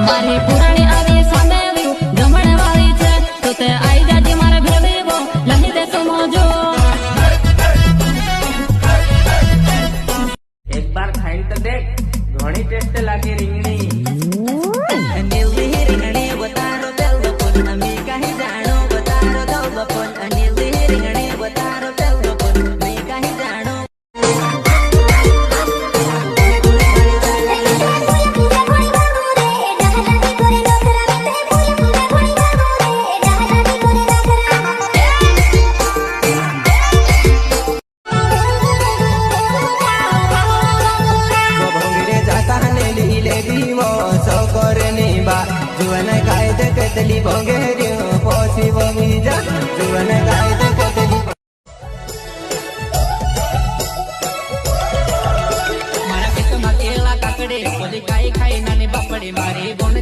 मारी पुरानी आवी सामे व्यू जमण वाली छे तो ते आई जाजी मारे भेड़ी वो लही दे तो मोजो एक बार खाई तो देख घणी टेस्ट लागे રીંગણી जुवन कायदे कतली भोगेरी पोसी बमी जा जुवन कायदे कतली मारा खेत में केला काकड़े बोली खाई खाई नानी बापड़ी मारी बोन